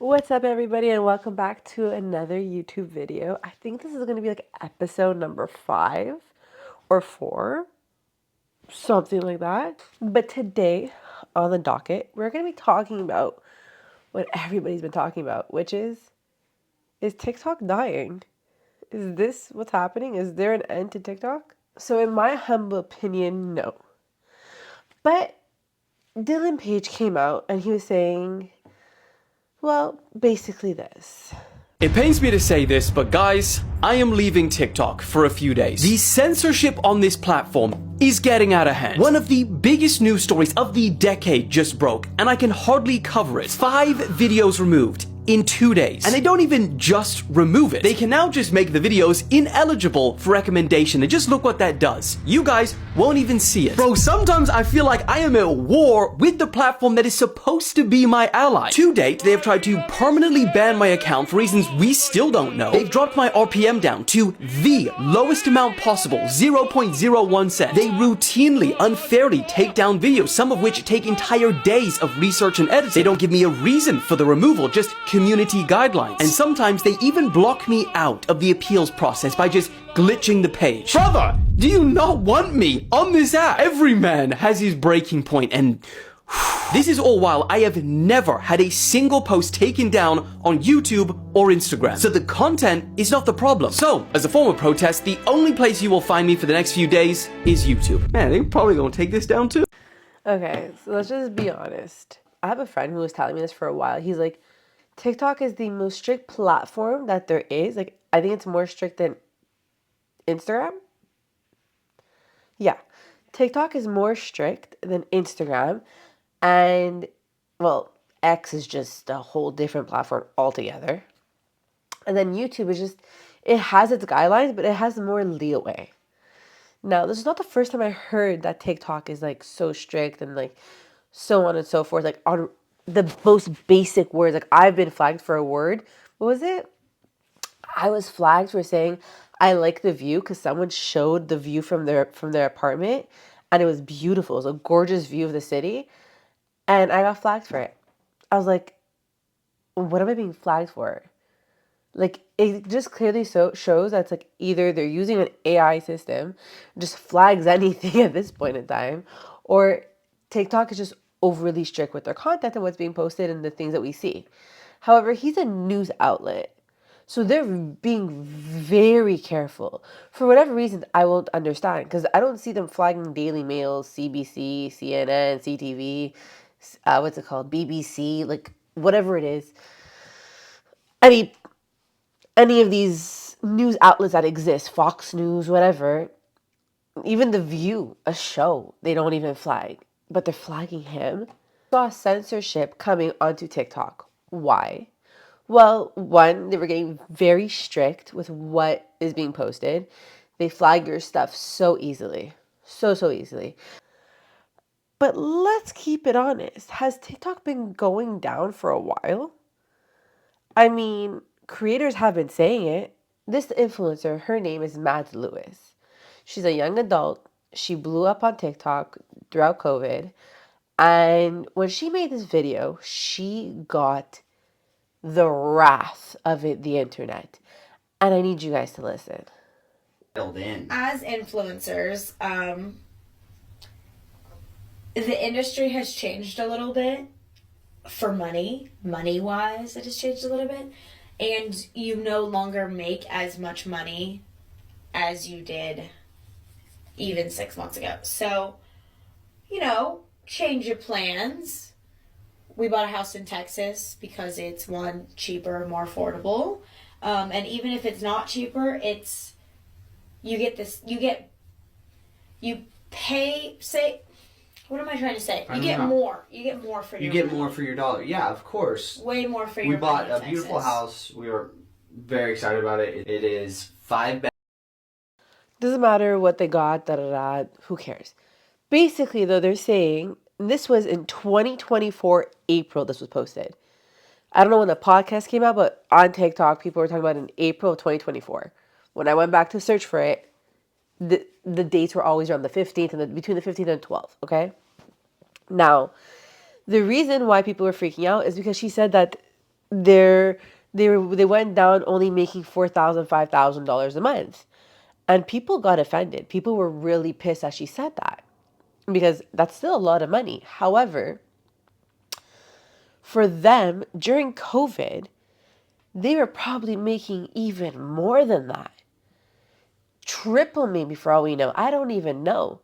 What's up, everybody, and welcome back to another YouTube video. I think this is going to be like episode number 5 or 4, something like that. But today on the docket, we're going to be talking about what everybody's been talking about, which is TikTok dying? Is this what's happening? Is there an end to TikTok? So, in my humble opinion, no. But Dylan Page came out and he was saying, well, basically this. It pains me to say this, but guys, I am leaving TikTok for a few days. The censorship on this platform is getting out of hand. One of the biggest news stories of the decade just broke, and I can hardly cover it. 5 videos removed in 2 days. And they don't even just remove it. They can now just make the videos ineligible for recommendation, and just look what that does. You guys won't even see it. Bro, sometimes I feel like I am at war with the platform that is supposed to be my ally. To date, they have tried to permanently ban my account for reasons we still don't know. They've dropped my RPM down to the lowest amount possible, 0.01 cents. They routinely, unfairly take down videos, some of which take entire days of research and editing. They don't give me a reason for the removal, just community guidelines. And sometimes they even block me out of the appeals process by just glitching the page. Brother, do you not want me on this app? Every man has his breaking point, and this is all while I have never had a single post taken down on YouTube or Instagram. So the content is not the problem. So, as a form of protest, the only place you will find me for the next few days is YouTube. Man, they're probably gonna take this down too. Okay, so let's just be honest. I have a friend who was telling me this for a while. He's like, TikTok is the most strict platform that there is. Like, I think it's more strict than Instagram. Yeah, TikTok is more strict than Instagram. And, well, X is just a whole different platform altogether. And then YouTube is just, it has its guidelines, but it has more leeway. Now, this is not the first time I heard that TikTok is like so strict and like so on and so forth. Like on the most basic words, like I've been flagged for a word. What was it? I was flagged for saying I like the view because someone showed the view from their apartment, and it was beautiful. It was a gorgeous view of the city, and I got flagged for it. I was like, what am I being flagged for? Like, it just clearly shows that's like either they're using an AI system, just flags anything at this point in time, or TikTok is just overly strict with their content and what's being posted and the things that we see. However, he's a news outlet, so they're being very careful. For whatever reason, I won't understand, because I don't see them flagging Daily Mail, CBC, CNN, CTV, what's it called, BBC, like whatever it is. Any of these news outlets that exist, Fox News, whatever, even The View, a show, they don't even flag, but they're flagging him. Saw censorship coming onto TikTok. Why? Well, one, they were getting very strict with what is being posted. They flag your stuff so easily. So easily. But let's keep it honest. Has TikTok been going down for a while? I mean, creators have been saying it. This influencer, her name is Mads Lewis. She's a young adult. She blew up on TikTok throughout COVID. And when she made this video, she got the wrath of the internet. And I need you guys to listen. As influencers, the industry has changed a little bit for money-wise, it has changed a little bit. And you no longer make as much money as you did even 6 months ago. So, change your plans. We bought a house in Texas because it's one, cheaper, more affordable. And even if it's not cheaper, you pay, say, what am I trying to say? You get more for your money. You get more for your dollar. Yeah, of course. Way more for your money. We bought a beautiful house. We were very excited about it. It is 5 bedrooms. Doesn't matter what they got, who cares? Basically, though, they're saying, this was in 2024 April this was posted. I don't know when the podcast came out, but on TikTok, people were talking about in April of 2024. When I went back to search for it, the dates were always around the 15th and between the 15th and 12th, okay? Now, the reason why people were freaking out is because she said that they're they went down only making $4,000, $5,000 a month. And people got offended. People were really pissed that she said that because that's still a lot of money. However, for them during COVID, they were probably making even more than that. Triple maybe for all we know. I don't even know.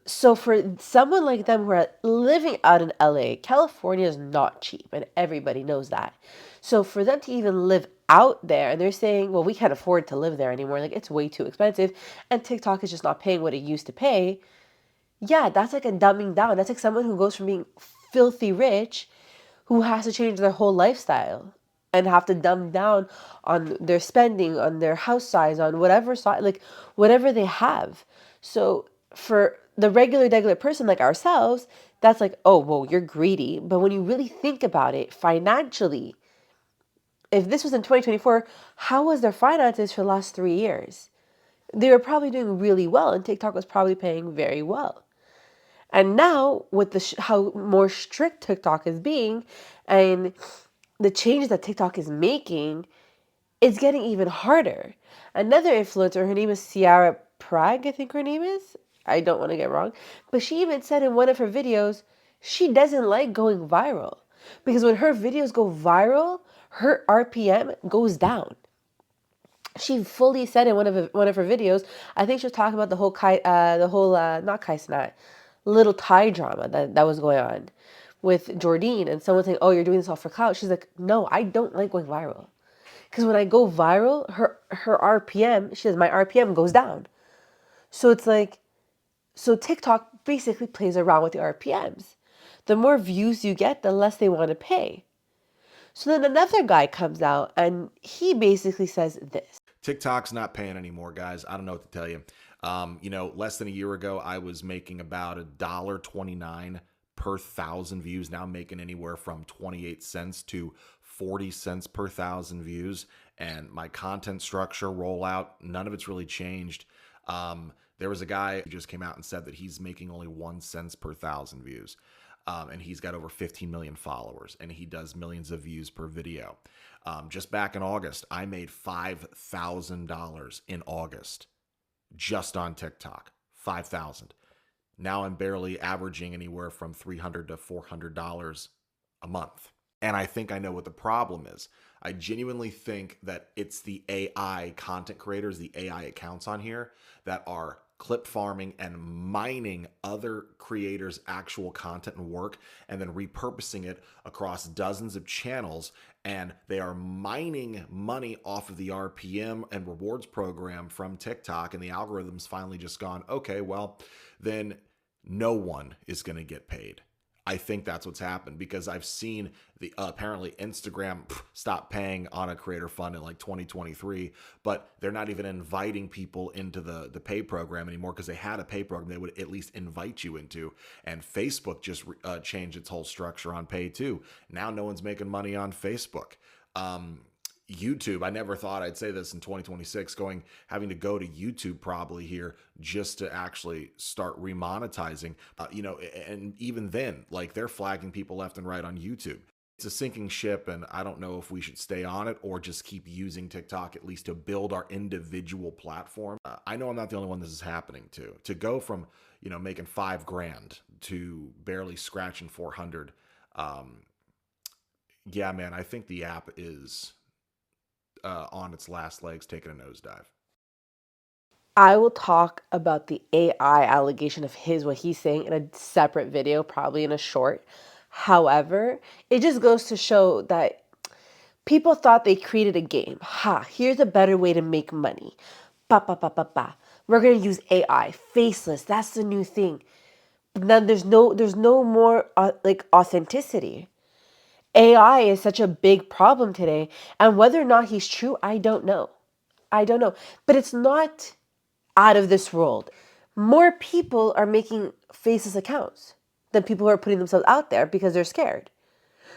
So for someone like them who are living out in LA, California is not cheap and everybody knows that. So for them to even live out there and they're saying, well, we can't afford to live there anymore. Like it's way too expensive and TikTok is just not paying what it used to pay. Yeah, that's like a dumbing down. That's like someone who goes from being filthy rich who has to change their whole lifestyle and have to dumb down on their spending, on their house size, on whatever size, like whatever they have. So for the regular person like ourselves, that's like, oh, well, you're greedy. But when you really think about it financially, if this was in 2024, how was their finances for the last 3 years? They were probably doing really well, and TikTok was probably paying very well. And now, with the how more strict TikTok is being, and the changes that TikTok is making, it's getting even harder. Another influencer, her name is Ciara Prague, I think her name is. I don't want to get wrong. But she even said in one of her videos, she doesn't like going viral. Because when her videos go viral, her RPM goes down. She fully said in one of her videos, I think she was talking about not Kai Cenat, little Thai drama that was going on with Jordine, and someone saying, oh, you're doing this all for clout. She's like, no, I don't like going viral. Because when I go viral, her RPM, she says, my RPM goes down. So it's like, so TikTok basically plays around with the RPMs. The more views you get, the less they want to pay. So then another guy comes out and he basically says this. TikTok's not paying anymore, guys. I don't know what to tell you. Less than a year ago, I was making about $1.29 per 1,000 views. Now I'm making anywhere from 28 cents to 40 cents per 1,000 views. And my content structure, rollout, none of it's really changed. There was a guy who just came out and said that he's making only 1 cent per 1,000 views. And he's got over 15 million followers, and he does millions of views per video. Just back in August, I made $5,000 in August just on TikTok. 5,000. Now I'm barely averaging anywhere from $300 to $400 a month. And I think I know what the problem is. I genuinely think that it's the AI content creators, the AI accounts on here that are clip farming and mining other creators' actual content and work and then repurposing it across dozens of channels. And they are mining money off of the RPM and rewards program from TikTok. And the algorithm's finally just gone, okay, well, then no one is going to get paid. I think that's what's happened because I've seen the apparently Instagram stop paying on a creator fund in like 2023, but they're not even inviting people into the pay program anymore because they had a pay program they would at least invite you into. And Facebook just changed its whole structure on pay too. Now no one's making money on Facebook. YouTube, I never thought I'd say this in 2026, having to go to YouTube probably here just to actually start remonetizing, and even then, like they're flagging people left and right on YouTube. It's a sinking ship, and I don't know if we should stay on it or just keep using TikTok at least to build our individual platform. I know I'm not the only one this is happening to go from, making $5,000 to barely scratching 400. Yeah, man, I think the app is on its last legs, taking a nosedive. I will talk about the AI allegation of what he's saying in a separate video, probably in a short. However, it just goes to show that people thought they created a game. Here's a better way to make money. We're going to use AI, faceless. That's the new thing. But then there's no more authenticity. AI is such a big problem today, and whether or not he's true, I don't know. But it's not out of this world. More people are making faceless accounts than people who are putting themselves out there because they're scared.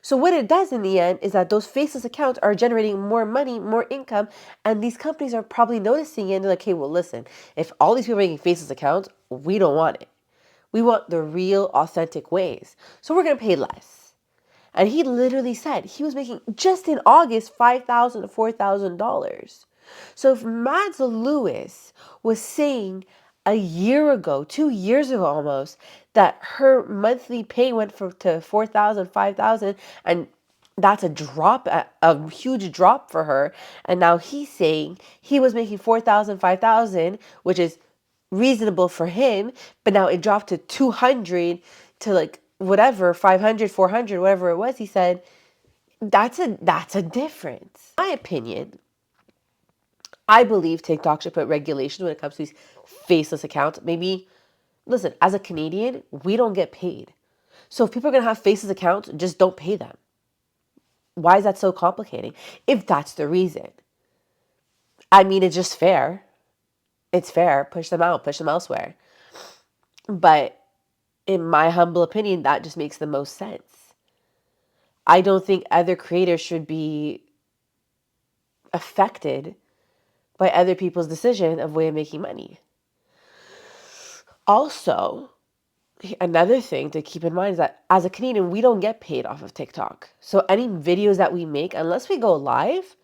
So what it does in the end is that those faceless accounts are generating more money, more income, and these companies are probably noticing it and they're like, hey, well, listen, if all these people are making faceless accounts, we don't want it. We want the real, authentic ways. So we're going to pay less. And he literally said he was making, just in August, $5,000 to $4,000. So if Mads Lewis was saying a year ago, 2 years ago almost, that her monthly pay went to 4,000, 5,000, and that's a huge drop for her. And now he's saying he was making 4,000, 5,000, which is reasonable for him, but now it dropped to 200 to like whatever, 500, 400, whatever it was. He said, that's a difference. In my opinion, I believe TikTok should put regulation when it comes to these faceless accounts. Maybe, listen, as a Canadian, we don't get paid. So if people are going to have faceless accounts, just don't pay them. Why is that so complicating? If that's the reason. I mean, it's just fair. It's fair. Push them out. Push them elsewhere. But in my humble opinion, that just makes the most sense. I don't think other creators should be affected by other people's decision of way of making money. Also, another thing to keep in mind is that as a Canadian, we don't get paid off of TikTok. So any videos that we make, unless we go live,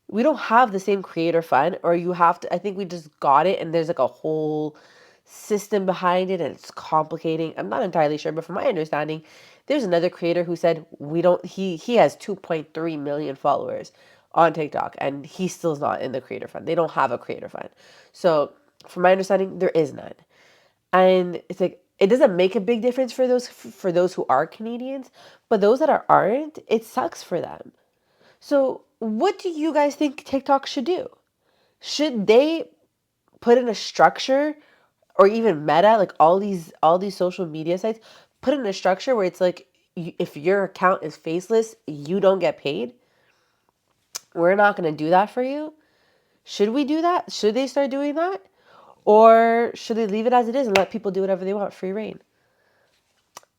we don't have the same creator fund, or you have to, I think we just got it and there's like a whole system behind it and it's complicating. I'm not entirely sure, but from my understanding, there's another creator who said he has 2.3 million followers on TikTok and he still's not in the creator fund. They don't have a creator fund. So from my understanding, there is none. And it's like, it doesn't make a big difference for those who are Canadians, but those that aren't, it sucks for them. So what do you guys think TikTok should do? Should they put in a structure, or even Meta, like all these social media sites, put in a structure where it's like, if your account is faceless, you don't get paid? We're not going to do that for you. Should we do that? Should they start doing that? Or should they leave it as it is and let people do whatever they want, free reign?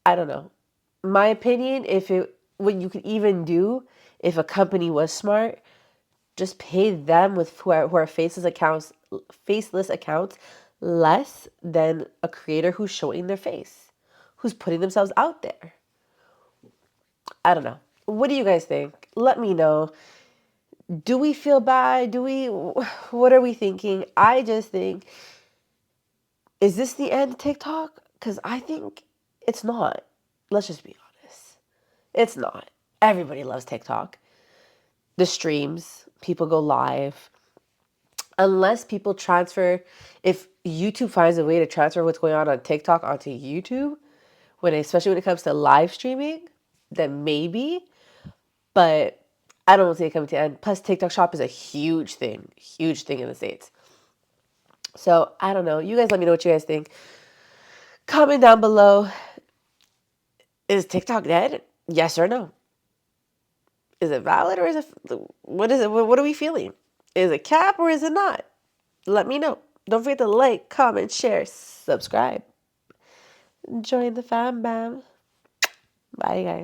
I don't know. My opinion, what you could even do if a company was smart, just pay them with who are faceless accounts less than a creator who's showing their face, who's putting themselves out there. I don't know. What do you guys think? Let me know. Do we feel bad? What are we thinking? I just think, is this the end of TikTok? Because I think it's not. Let's just be honest. It's not. Everybody loves TikTok. The streams, people go live. Unless people transfer, if YouTube finds a way to transfer what's going on TikTok onto YouTube, especially when it comes to live streaming, then maybe. But I don't see it coming to an end. Plus, TikTok Shop is a huge thing in the States. So I don't know. You guys let me know what you guys think. Comment down below. Is TikTok dead? Yes or no? Is it valid or is it, what is it? What are we feeling? Is it cap or is it not? Let me know. Don't forget to like, comment, share, subscribe. Join the fam bam. Bye, guys.